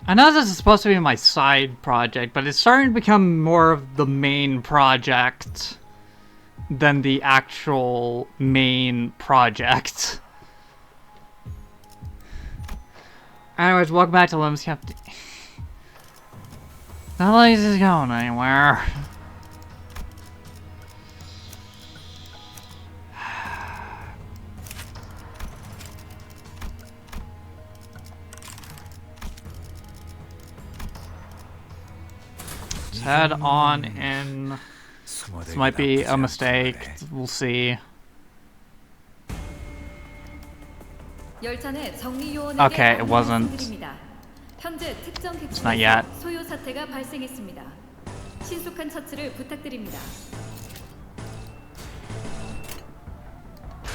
I know this is supposed to be my side project, but it's starting to become more of the main project than the actual main project. Anyways, welcome back to Limbus. Not like this is going anywhere. Let's head on in. This might be a mistake. We'll see. Okay, it wasn't. It's not yet.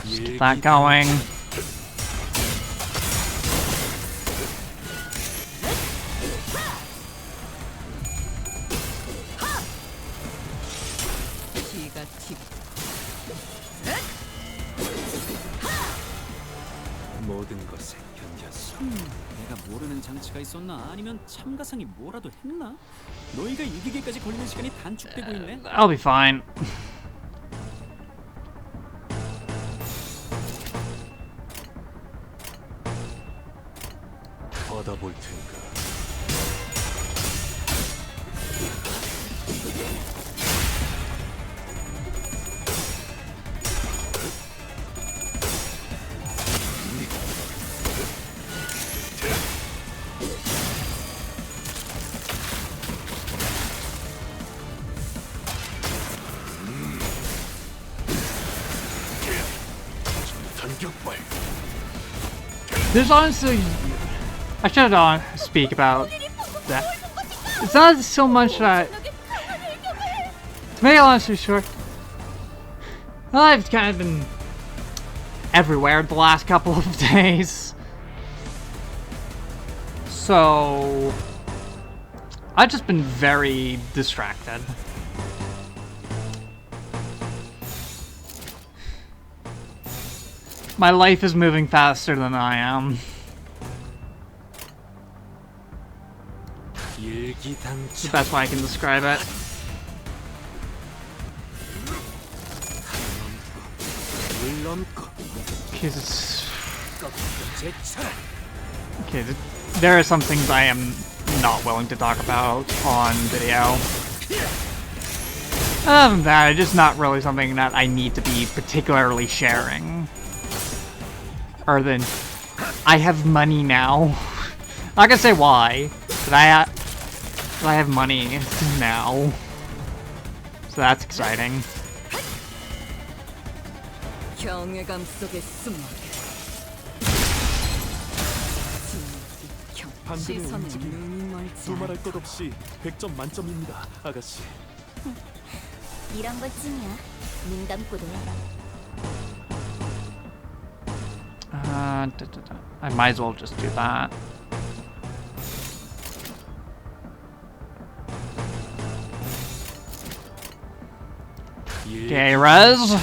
Just get that going. 모든 것에 견뎠어. 내가 모르는 장치가 있었나? 아니면 참가상이 뭐라도 했나? 너희가 이기기까지 걸리는 시간이 단축되고 있네. I'll be fine. 받아볼 테니까. There's honestly, I should speak about that. It's not so much that, to make a long story short, I've kind of been everywhere the last couple of days. So, I've just been very distracted. My life is moving faster than I am. It's the best way I can describe it. Jesus. Okay, there are some things I am not willing to talk about on video. Other than that, it's just not really something that I need to be particularly sharing. Or than, I have money now. Not gonna say why, but I have money now. So that's exciting. 반대로 움직임. 두말할 것 없이 100점 만점입니다, 아가씨. 이런 것쯤이야. 눈 감고도 해라. I might as well just do that. Okay, res.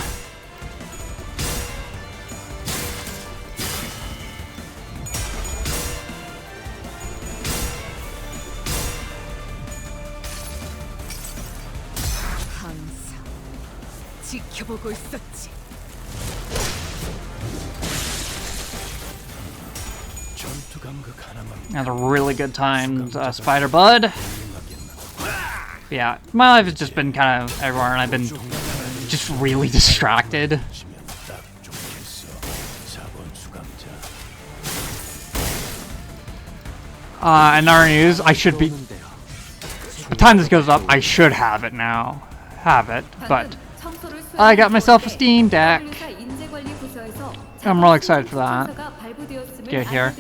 항상 지켜보고 있었지. That's a really good timed spider bud. Yeah, my life has just been kind of everywhere, and I've been just really distracted. And our news, I should be. By the time this goes up, I should have it now. But I got myself a Steam Deck. I'm really excited for that. Get here.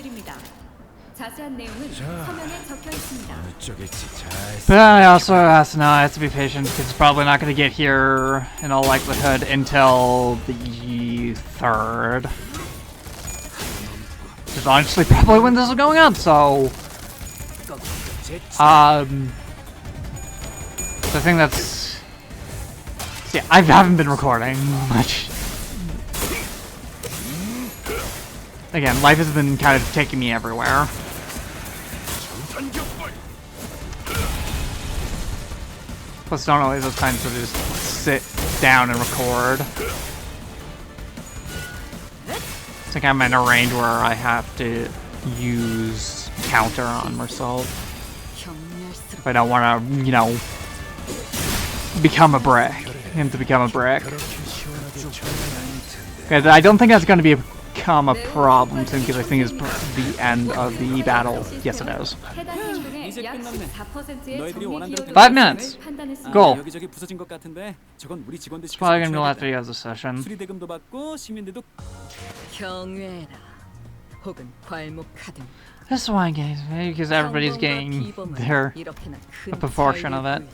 But I also have to be patient because it's probably not going to get here in all likelihood until the 3rd. Which is honestly probably when this is going up, so the thing that's, yeah, I haven't been recording much. Again, life has been kind of taking me everywhere. Plus, don't always have time to just sit down and record. It's like I'm in a range where I have to use counter on myself if I don't want to, you know, become a brick. Him to become a brick. Okay, I don't think that's going to become a problem soon because I think it's the end of the battle. Yes, it is. 이제 끝났네. 너희들이 원한 대로 5 minutes. Goal. 여기저기 부서진 것 같은데 저건 우리 직원들 It's probably going to be the last video of the session. 수리 대금도 받고 시민들도 경외라 혹은 괄목하든 This is why I'm getting because everybody's getting their a proportion of it.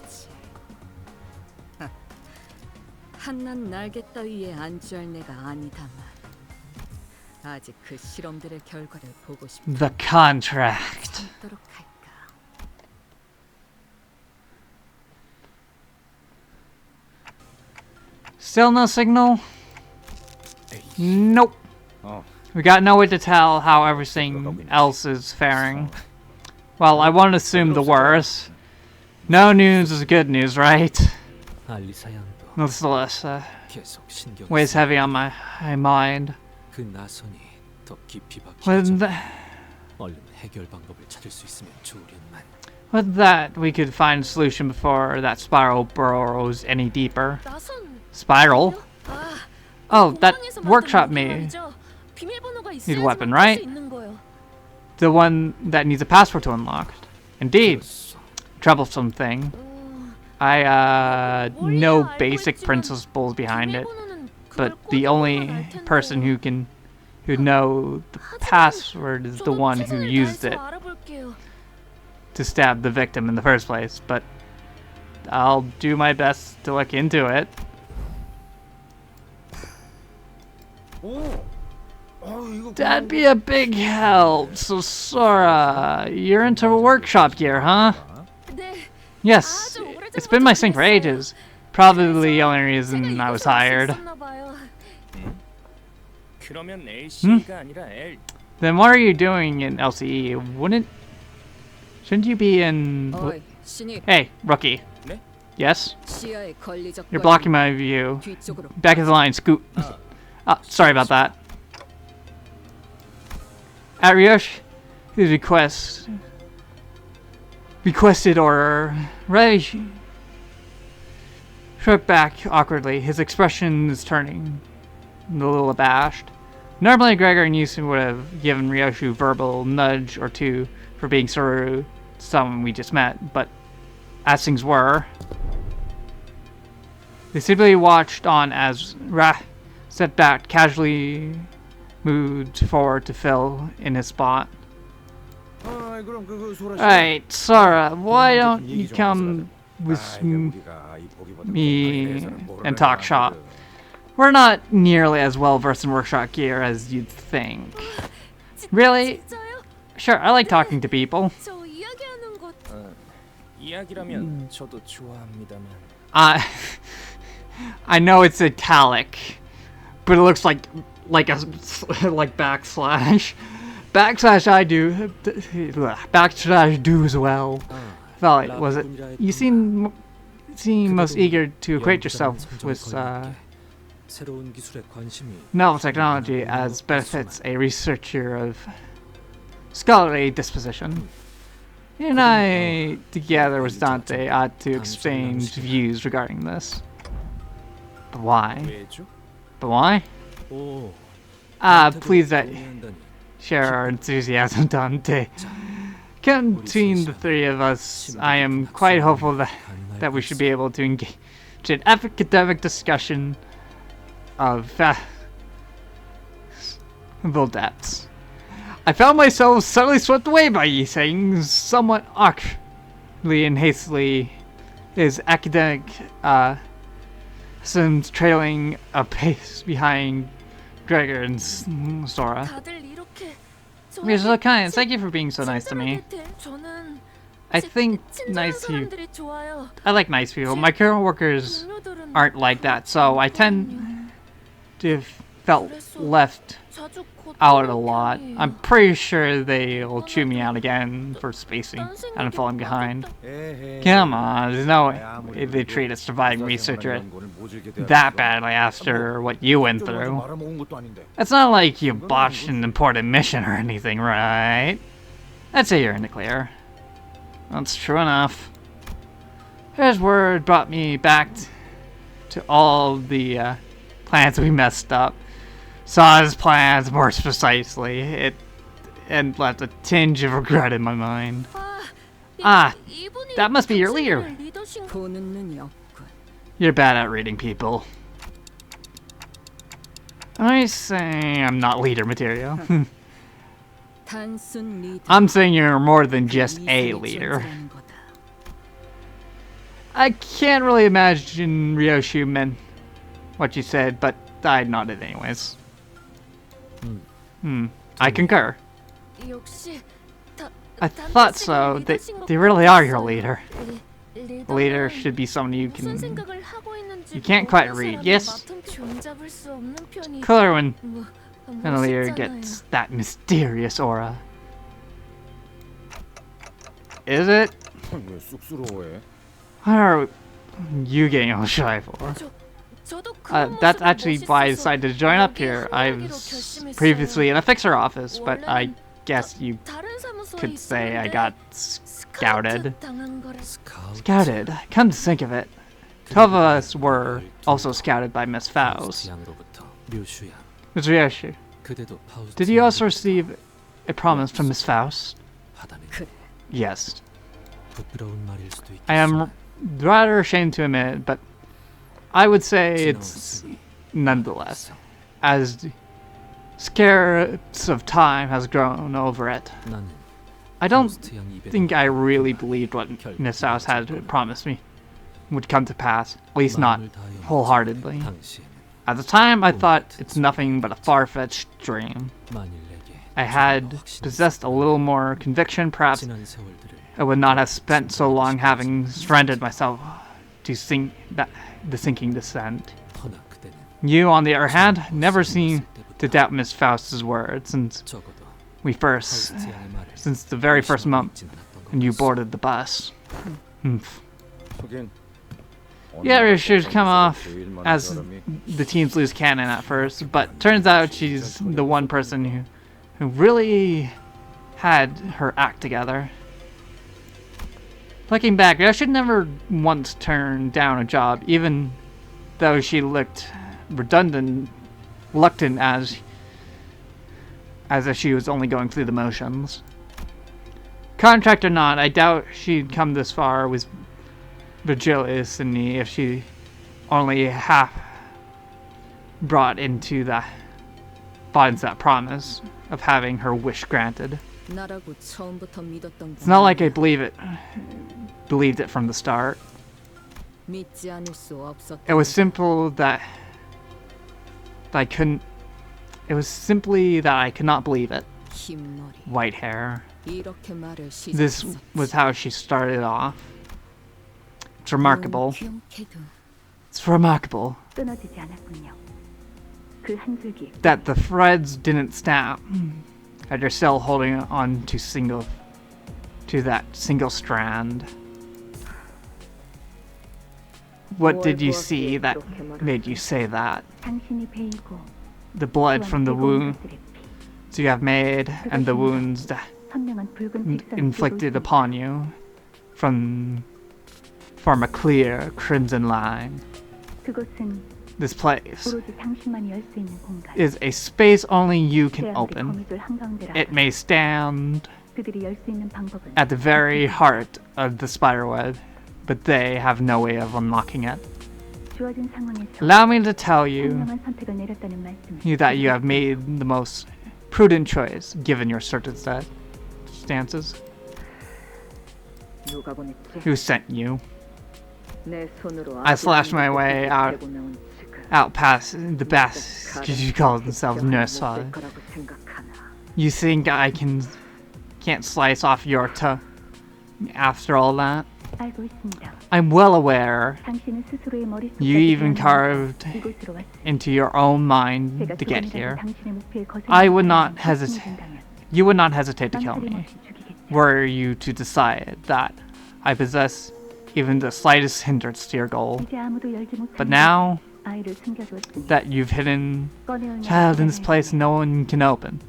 한낱 날개 따위에 안주할 내가 아니다만 아직 그 실험들의 결과를 보고 싶다. The contract. 참도록 할까? Still no signal? Nope. We got no way to tell how everything else is faring. Well, I won't assume the worst. No news is good news, right? Nonetheless, weighs heavy on my mind. With that, we could find a solution before that spiral burrows any deeper. Spiral? Oh, that workshop may need a weapon, right? The one that needs a password to unlock. Indeed. Troublesome thing. I know basic principles behind it, but the only person who know the password is the one who used it to stab the victim in the first place, but I'll do my best to look into it. That'd be a big help. So Sora, you're into workshop gear, huh? Yes, it's been my thing for ages. Probably the only reason I was hired. Then what are you doing in LCE? Shouldn't you be in... Hey, rookie. Yes? You're blocking my view. Back of the line, scoot. Sorry about that. At Ryosh, his requested order. Ray shrugged back awkwardly. His expression is turning a little abashed. Normally, Gregor and Yusun would have given Ryoshu a verbal nudge or two for being so rude to someone we just met, but as things were, they simply watched on as Ra stepped back, casually moved forward to fill in his spot. Alright, Sora, why don't you come with me and talk shop? We're not nearly as well versed in workshop gear as you'd think. Really? Sure, I like talking to people. I know it's italic, but it looks like backslash. Backslash I do. Backslash do as well. Valley, was it? You seem most eager to equate yourself with novel technology as benefits a researcher of scholarly disposition. You and I, together with Dante, ought to exchange views regarding this. But why? But why? Please share our enthusiasm, Dante. Between the three of us, I am quite hopeful that we should be able to engage in academic discussion of the depths. I found myself suddenly swept away by you saying somewhat awkwardly and hastily his academic since trailing a pace behind Gregor and Sora. You're so kind. Thank you for being so nice to me. I think nice people. I like nice people. My current workers aren't like that, so I tend to felt left out a lot. I'm pretty sure they'll chew me out again for spacing and falling behind. Come on, there's no way they treat a surviving researcher that badly after what you went through. It's not like you botched an important mission or anything, right? I'd say you're in the clear. That's true enough. His word brought me back to all the plans we messed up. Saw his plans more precisely. And left a tinge of regret in my mind. Ah, that must be your leader. You're bad at reading people. I say I'm not leader material. I'm saying you're more than just a leader. I can't really imagine Ryoshi meant what you said, but I nodded anyways. I concur. I thought so. They really are your leader. A leader should be someone you can't quite read, yes? Clear when a leader gets that mysterious aura. Is it? What are you getting all shy for? That's actually why I decided to join up here. I was previously in a fixer office, but I guess you could say I got scouted. Scouted? Come to think of it, 12 of us were also scouted by Miss Faust. Ms. Ryoshi, did you also receive a promise from Miss Faust? Yes. I am rather ashamed to admit, but I would say it's nonetheless, as the scarce of time has grown over it. I don't think I really believed what Miss Faust had promised me would come to pass, at least not wholeheartedly. At the time, I thought it's nothing but a far-fetched dream. I had possessed a little more conviction, perhaps I would not have spent so long having surrendered myself to the sinking descent. You, on the other hand, never seem to doubt Miss Faust's words since the very first moment when you boarded the bus. Yeah, it should come off as the team's loose cannon at first, but turns out she's the one person who really had her act together. Looking back, I should never once turn down a job, even though she looked reluctant as if she was only going through the motions. Contract or not, I doubt she'd come this far with Virgilius and me if she only half bought into that promise of having her wish granted. It's not like I believed it from the start. It was simple that I couldn't. It was simply that I could not believe it. White hair. This was how she started off. It's remarkable. It's remarkable that the threads didn't snap. And you're still holding on to that single strand. What did you see that made you say that? The blood from the wounds you have made and the wounds that inflicted upon you from a clear crimson line. This place is a space only you can open. It may stand at the very heart of the spiderweb, but they have no way of unlocking it. Allow me to tell you that you have made the most prudent choice given your circumstances. Who sent you? I slashed my way out past the bastards you call themselves nurse father. You think I can't slice off your tongue after all that? 알고 있습니다. I'm well aware 당신은 스스로의 머릿속까지 you even 들어가면서 carved 이곳으로 왔습니다. into your own mind 제가 to get 조금이라도 here. 당신의 목표에 거슬리는 I would 사람을 not hesitate. 촉진해준다면 You would not hesitate to kill 망설임 me, 없이 죽이겠죠. were you to decide that I possess even the slightest hindrance to your goal. 이제 아무도 열지 못하는 But now 아이를 숨겨두었으니 that you've hidden 꺼내올 child in this 날을 place no one can open,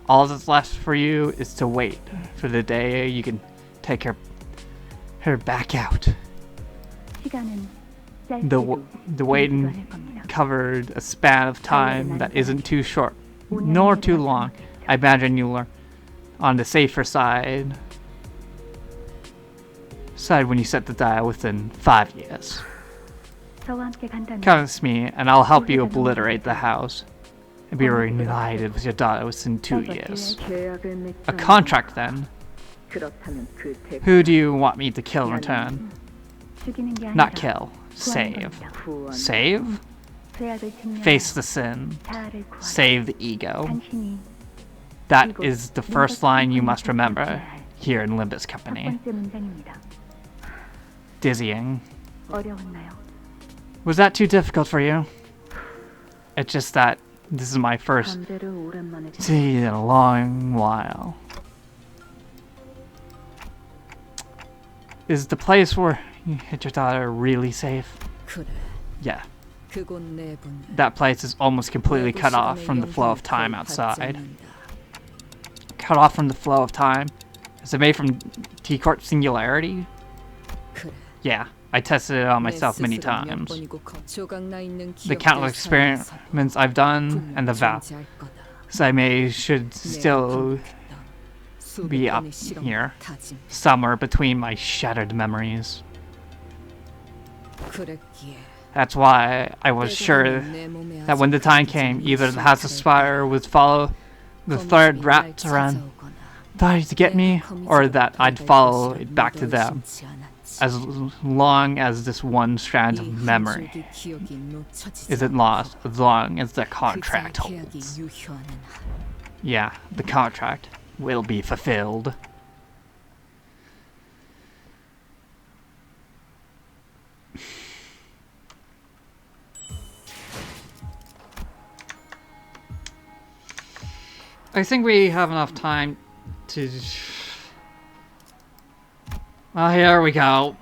all that's left for you is to wait for the day you can take her back out. 시간은 The 짧게도 waiting 길지도 않을 겁니다. covered a span of time that isn't too short, nor too long. I imagine you're on the safer side when you set the dial within 5 years. 저와 함께 간다면 Convince me, and I'll help you obliterate the house and be reunited with your daughter within 2 years. 계약을 A 맺자면 contract, then. 그렇다면 그 대가 Who do you want me to kill in return? 죽이는 게 아니라 Not kill. Save. 구하는 겁니다. 구원. Save? 죄악을 증명하여 Face the sin. 자아를 구하라. Save the ego. 당신이 That is the first line you must remember here in Limbus 첫 Company. 번째 문장입니다. Dizzying. 어려웠나요? Was that too difficult for you? It's just that this is my first 담배를 오랜만에 tea in a long while. Is the place where you hid your daughter really safe? 그래. Yeah. 그곳 내분. That place is almost completely cut off from the flow of time outside. Cut off from the flow of time? Is it made from T-Court Singularity? 그래. Yeah, I tested it on myself many times. The countless experiments I've done and the vows I made should still be up here, somewhere between my shattered memories. That's why I was sure that when the time came, either the House of Spire would follow the third rat around to get me, or that I'd follow it back to them, as long as this one strand of memory isn't lost, as long as the contract holds. Yeah, the contract will be fulfilled. I think we have enough time to... Well, here we go.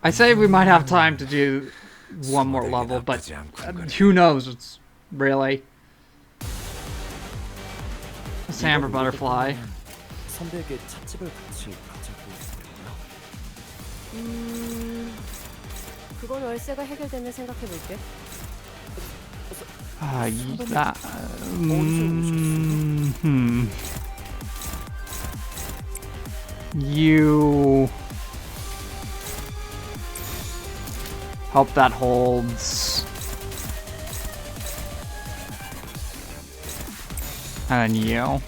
I say we might have time to do one more level, but who knows? It's really... A Samber Butterfly. 선배에게 찻집을 같이 가자고 그건 월세가 해결되면 생각해볼게. That... You... Hope that holds. And you.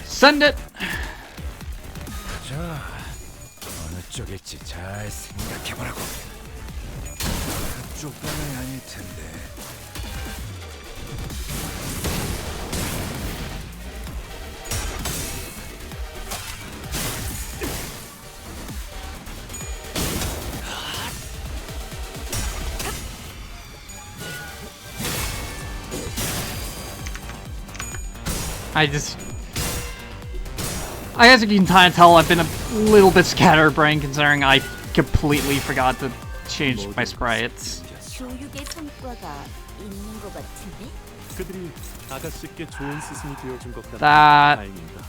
Send it! 자, 어느 쪽일지 잘 생각해보라고. 그쪽 방향이 아닐 텐데. I guess you can kind of tell I've been a little bit scatterbrained considering I completely forgot to change my sprites. 교육의 성과가 있는 것 같은데? 그들이 아가씨께 좋은 스승이 되어준 것 같아. 다행입니다.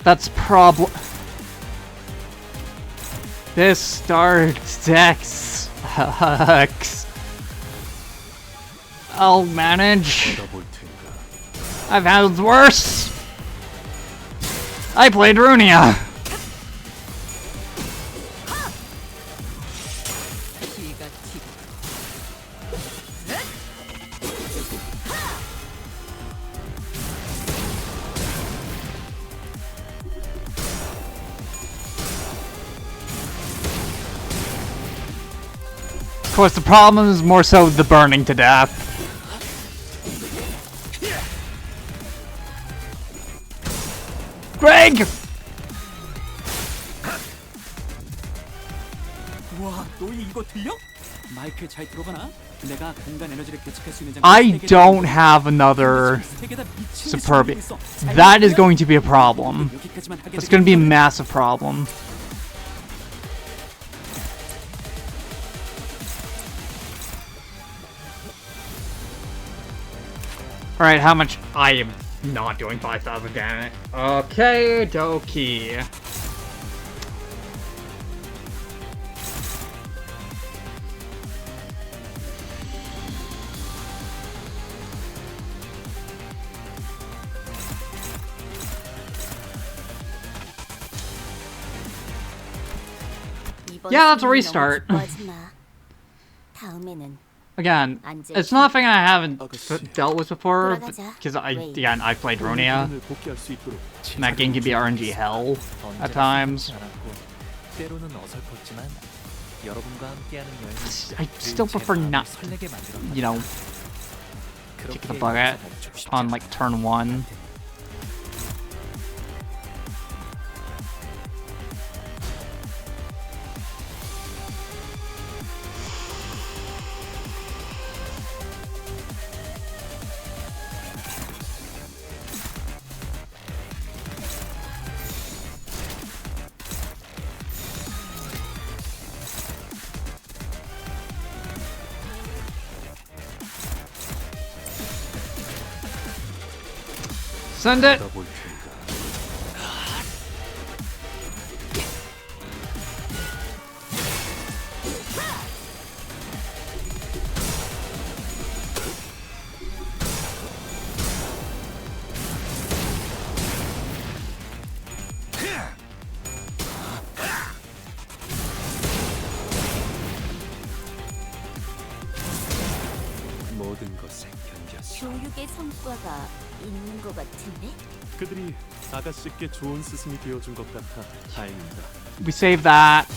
That's problem. This starts Dex. I'll manage. I've had worse. I played Runia. course, the problem is more so the burning to death. Greg! 와, 너희 이거 들려? 마이크에 잘 들어가나? 내가 공간 에너지를 계측할 수 있는 I don't have another Superbia. That is going to be a problem. That's going to be a massive problem. Alright, how much? I am not doing 5,000, damn it. Okay, dokie. Yeah, that's a restart. Again, it's nothing I haven't dealt with before, because again, I've played Ronia, and that game can be RNG hell at times. I still prefer not, you know, kick the bucket on like turn 1. Send it! 교육의 성과가 있는 것 같은데? 그들이 아가씨께 좋은 스승이 되어준 것 같아 다행입니다. We save that.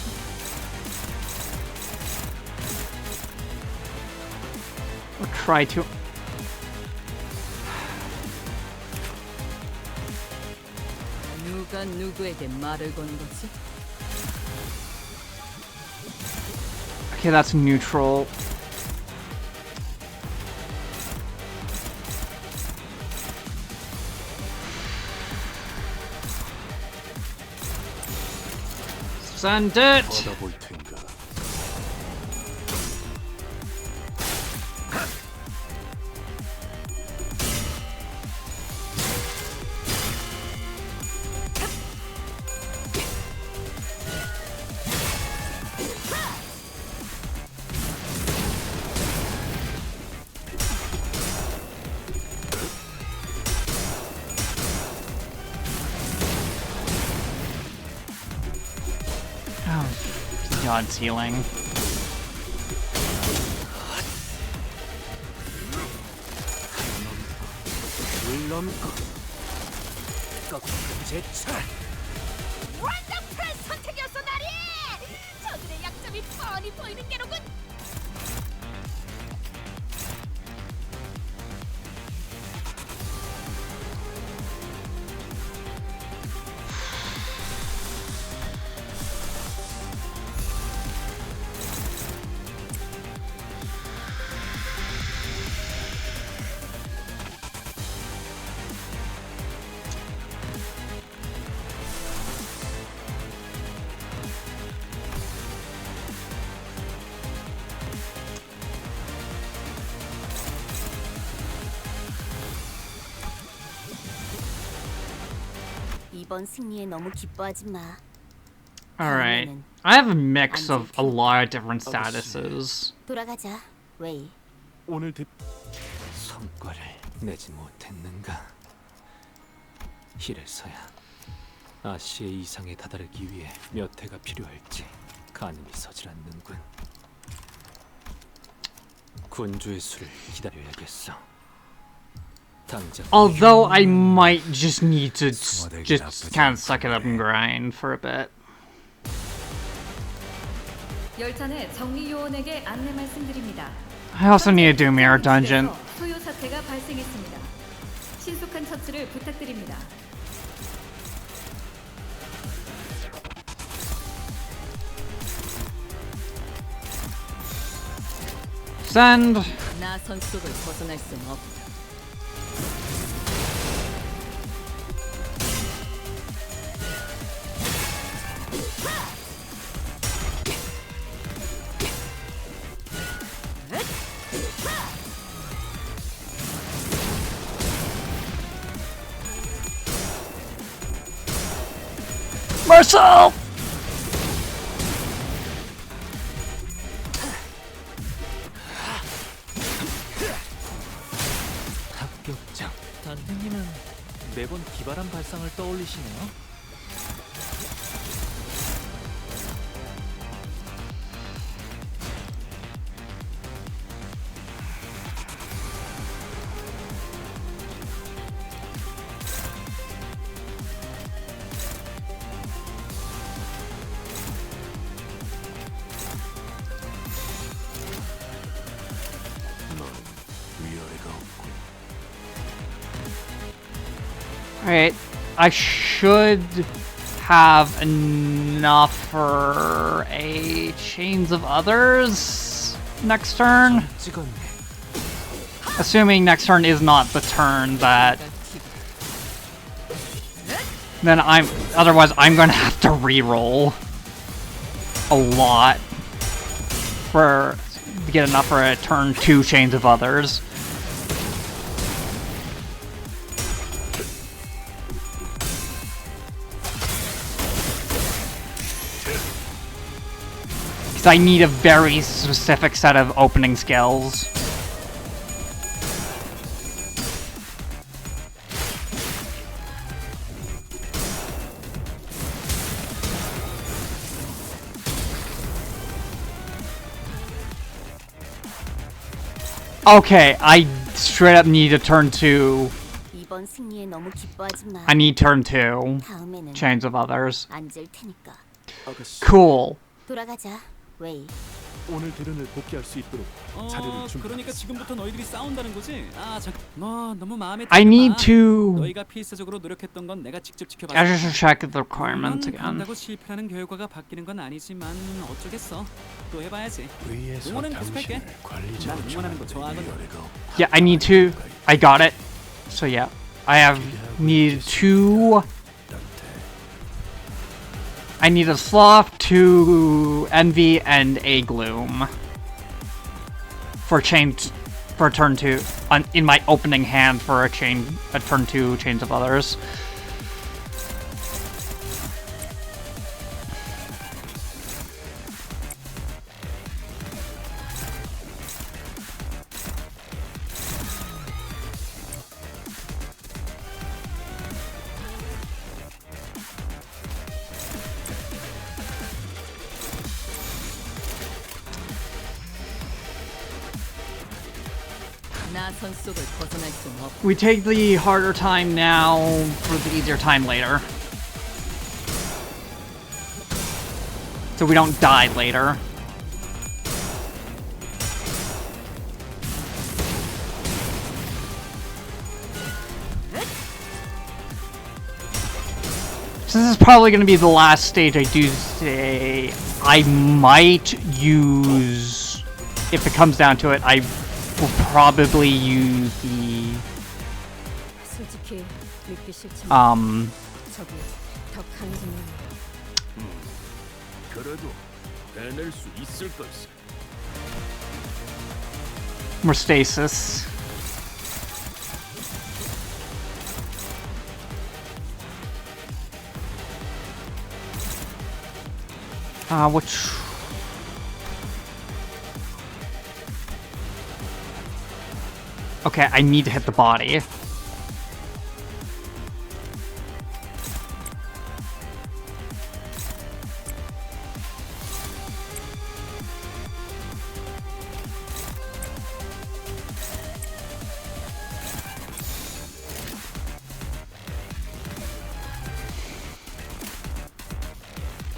We'll try to. 누가 누구에게 말을 거는 거지? Okay, that's neutral. Send it! God's healing. 완벽한 선택이었어, 나리! 저들의 약점이 뻔히 보이는 게로군. 이번 승리에 너무 기뻐하지 마. Alright. I have a mix of a lot of different statuses. 돌아가자, 웨이. 오늘 성과를 내지 못했는가? 이래서야 아시의 이상에 다다르기 위해 몇 해가 필요할지 가늠이 서질 않는군. 군주의 수를 기다려야겠어. 당장. Although I might just need to just kind of suck it up and grind for a bit. 열차 내 정리 요원에게 안내 말씀드립니다. I also need to do mirror dungeon. 소요 사태가 발생했습니다. 신속한 처치를 부탁드립니다. Send. 나선 속을 벗어날 수는 없다. Marcel! 합격장. 단장님은 매번 기발한 발상을 떠올리시네요. Alright, I should have enough for a Chains of Others next turn. 찍었네. Assuming next turn is not the turn that... Then otherwise I'm gonna have to re-roll a lot to get enough for a turn 2 Chains of Others. I need a very specific set of opening skills. Okay, I straight up need a turn 2. 이번 승리에 너무 기뻐하지 마. I need turn 2. 다음에는 Chains of Others. 앉을 테니까. 아가씨, Cool. 돌아가자. 웨이. 오늘 대련을 복귀할 수 있도록 자료를 준비. 그러니까 지금부터 너희들이 싸운다는 거지? 아, 뭐 너무 마음에 I 들지 need 마. to 너희가 필사적으로 노력했던 건 내가 직접 지켜봤어. I just check the requirements again. 간다고 실패하는 결과가 바뀌는 건 아니지만 어쩌겠어. 또 해봐야지. 응원은 계속할게. 난 응원하는 거 좋아하거든. Yeah, I need to. I got it. So yeah, I have needed 2. I need a Sloth, 2 Envy, and a Gloom for turn 2 in my opening hand for a turn 2 Chains of Others. 나선 속을 벗어날 수는 없다. We take the harder time now for the easier time later. So we don't die later. So this is probably going to be the last stage I do say I might use, if it comes down to it, I will probably use the 솔직히 믿기 싫지만 저기 더 강해진 그래도 해낼 수 있을 걸세. more stasis. Which... Okay, I need to hit the body.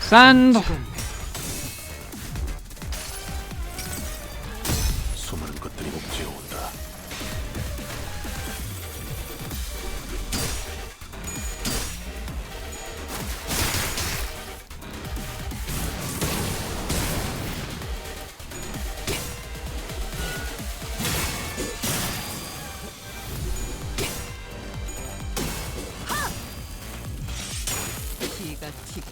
Send! 수많은 것들이 옥죄어온다. 기가 튀고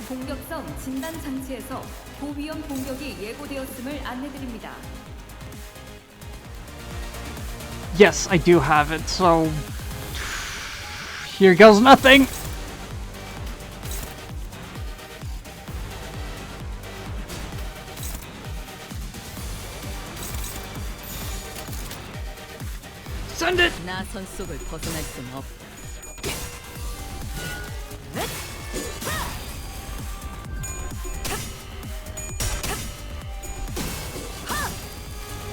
공격성 진단 장치에서 고위험 공격이 예고되었음을 안내드립니다. Yes, I do have it, so here goes nothing. Send it! 나선 속을 벗어날 수는 없다.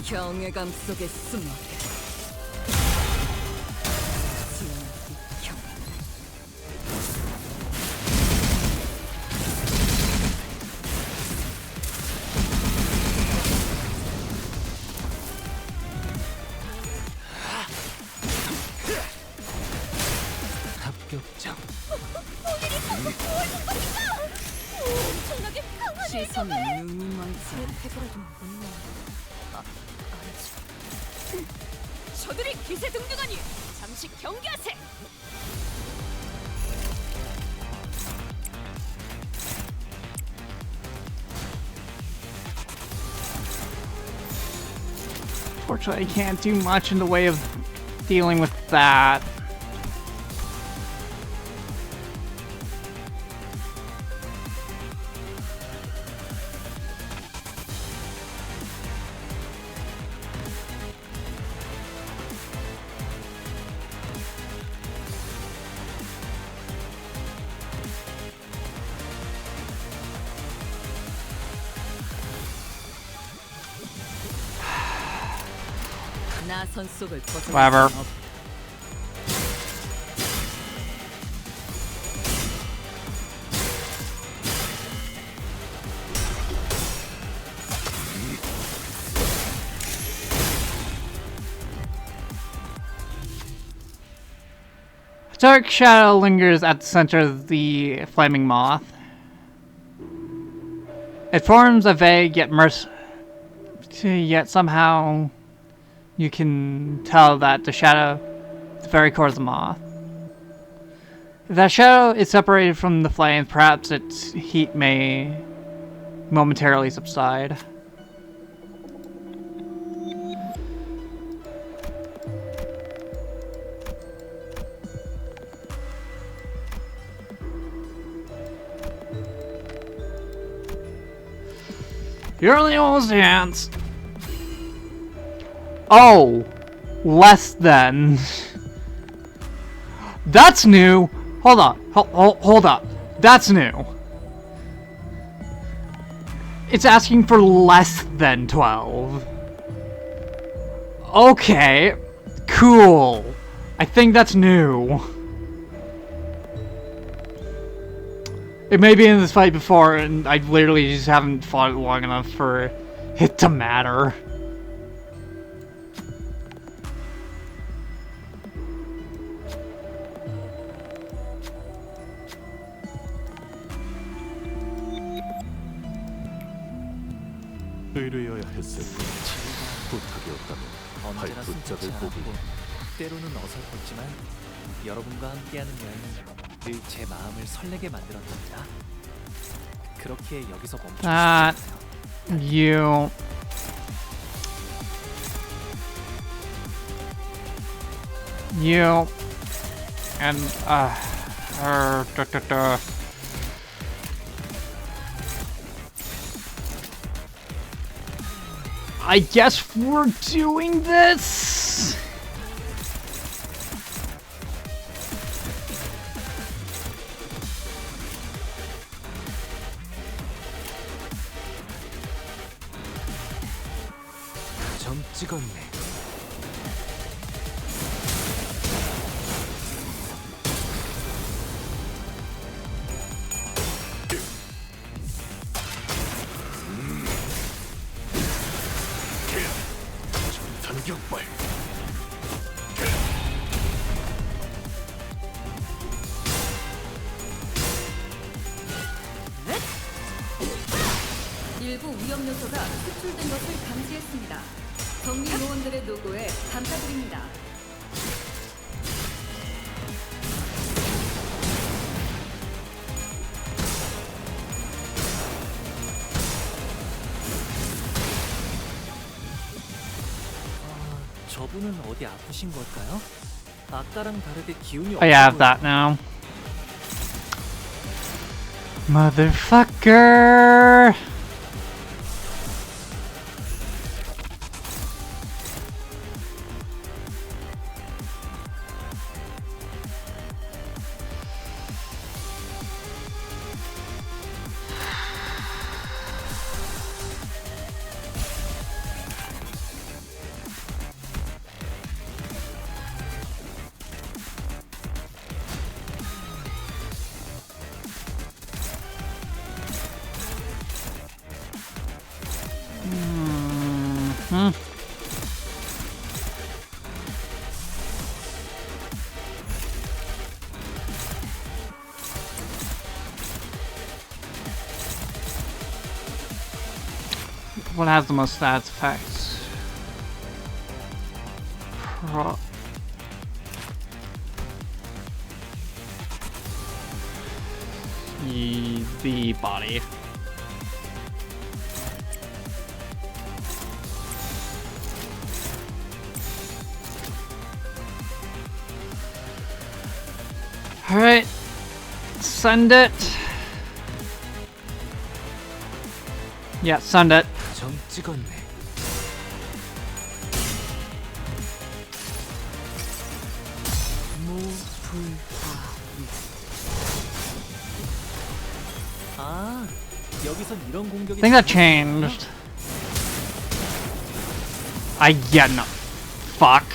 경외감 속에 숨어 합격점. 엄청나게 강하네. 시선은 눈이 멀지 해결하좀 못내. 저들이 기세 등등하니 잠시 경계하세. Fortunately, I can't do much in the way of dealing with that. 나선 속을 벗어날 Whatever. 수는 없다. Dark shadow lingers at the center of the flaming moth. It forms a vague yet somehow you can tell that the shadow is the very core of the moth. If that shadow is separated from the flame, perhaps its heat may momentarily subside. You're only almost chance. Oh, less than. That's new. Hold on. Hold up. That's new. It's asking for less than 12. Okay. Cool. I think that's new. It may be in this fight before, and I literally just haven't fought it long enough for it to matter. 의뢰여야 했을 뿐 부탁이 없다면 언제나 발붙잡을 순탄치 보기. 않았고 때로는 어설펐지만 여러분과 함께하는 여행은 늘 제 마음을 설레게 만들었답니다. 그렇게 여기서 멈추고 Ah, 싶지 않아요. you, and I guess we're doing this. 점 찍었네. 전격발. 일부 위험 요소가 흡출된 것을 감지했습니다. 정리 요원들의 노고에 감사드립니다. 저분은 어디 아프신 걸까요? 아까랑 다르게 기운이 I have that now. Motherfucker! What has the most stats effects? The body. Alright, send it. Yeah, send it. 점 찍었네. 아, 여기선 이런 공격이 I think that changed. I get no. Fuck.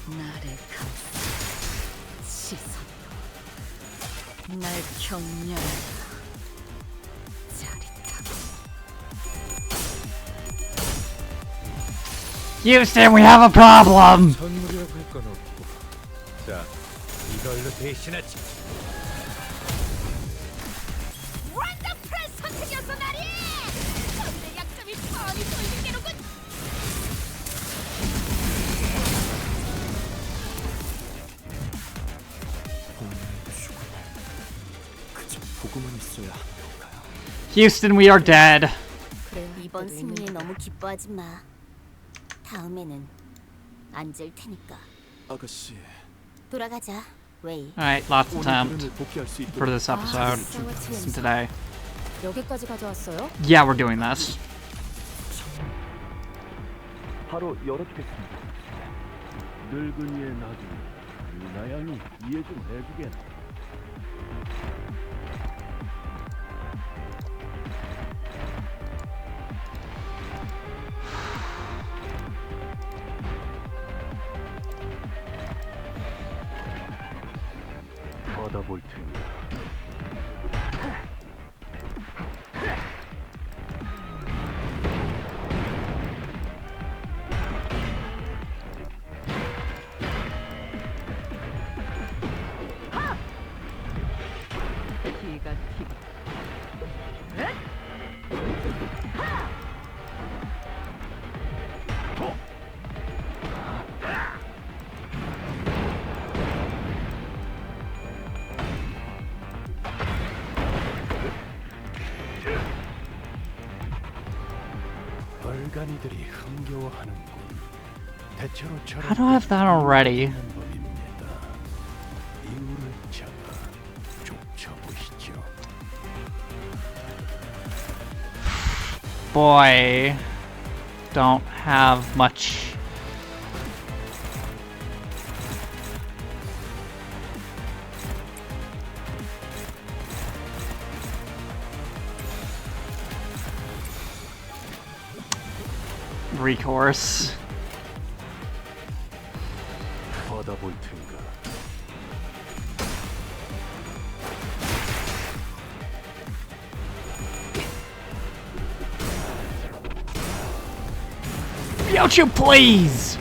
나를 감싸 시선 날 격려하라 짜릿하고 Houston, we have a problem. 선물이라고 할 건 없고. 자, 이걸로 대신하지. 원더풀한 선택이었어 나리! 저들의 약점이 뻔히 보이는 게로군! 그저 보고만 있어야 하는 건가요? Houston, we are dead. 그래야 이번 때도 승리에 있는 너무 기뻐하지 마. 다음에는 안 질 테니까. 아가씨, 돌아가자, 웨이. Alright, last 오늘 attempt 흐름을 복귀할 수 for 있도록 this episode. 쌍화치 Today. 여기까지 가져왔어요? Yeah, we're doing this. 바로 열어주겠습니다. 늙은이의 나도 유나양이 이해 좀 해주겠나. 받아볼 테니. 기가 튀고 벌간이들이 흥겨워하는군. 대체로 저런 How do I have that already? 법입니다. 이유를 찾아 쫓아보시죠. Boy, don't have much. recourse. 받아볼 텐가. Mewtwo, please!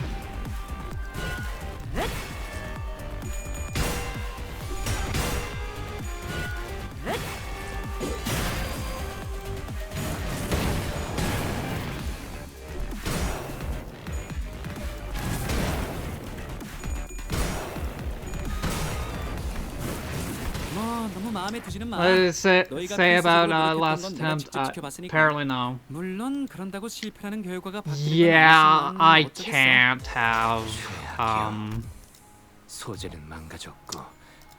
뭐 너무 마음에 드지는 마. What did it say 너희가 about 필수적으로 last 노력했던 건 내가 attempt? 직접 지켜봤으니까. Apparently no. 물론 그런다고 실패라는 결과가 바뀌는 건 Yeah, 아니지만 I 어쩌겠어. can't have 소재는 망가졌고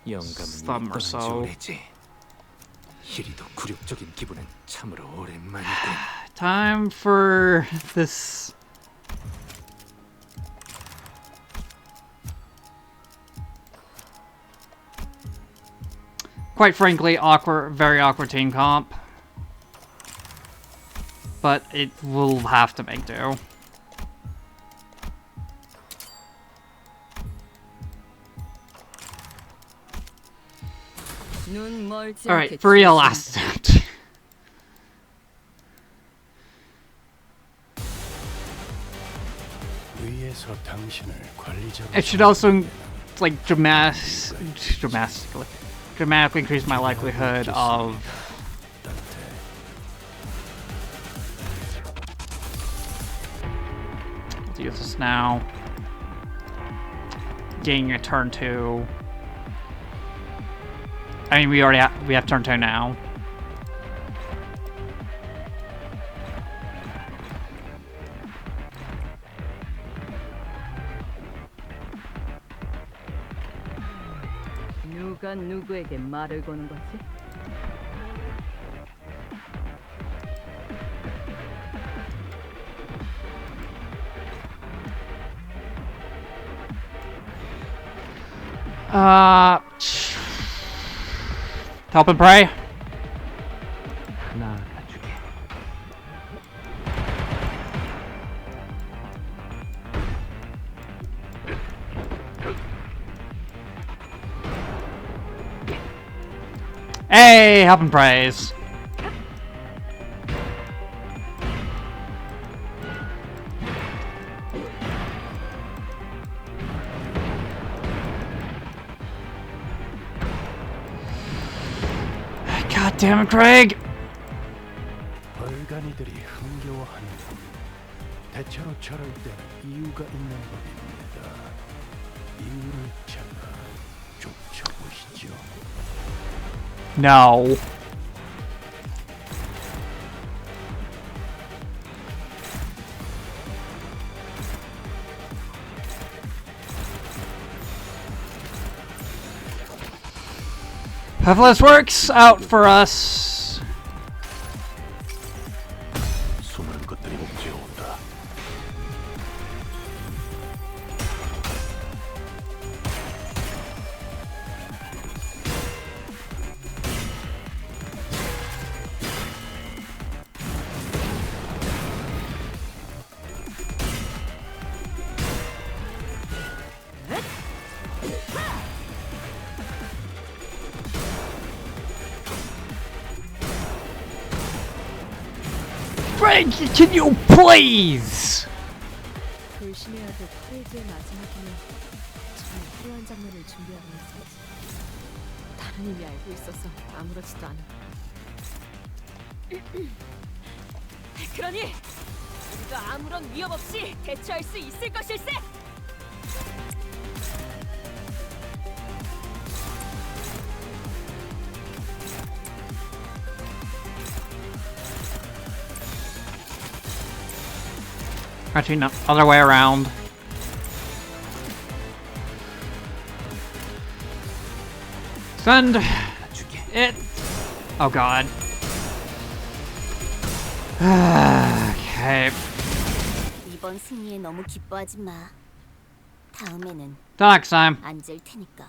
영감은 Some or 떠난 지 so. 오래지. 이리도 굴욕적인 기분은 참으로 오랜만이군. time for this. Quite frankly, very awkward team comp. But it will have to make do. 눈 멀지 Alright, 않게 for real 조심하라. last attempt. 위에서 당신을 관리자로 It should also, like, dramatically increase my likelihood of let's use this now. Getting a turn 2. I mean, we have turn 2 now. 누가 누구에게 말을 거는 거지? Help and pray. 하나 가주게. Hey, help and praise. God damn it, Craig! 벌간이들이 흥겨워하는군. 대체로 저럴 때는 이유가 있는 법입니다. 이유를 찾아 쫓아보시죠. No. Hopefully this works out for us. 수많은 것들이 옥죄어온다. Craig, can you please? 조심해야 될 프레이즈의 마지막에는 정말 필요한 장면을 준비하고 있었지. 다른 이미 알고 있어서 아무렇지도 않아. 그러니 우리가 아무런 위협 없이 대처할 수 있을 것일세. Actually, no, other way around. Send it. Oh god. Okay. 이번 승리에 너무 기뻐하지 마. 다음에는 Till next time. 안 질 테니까.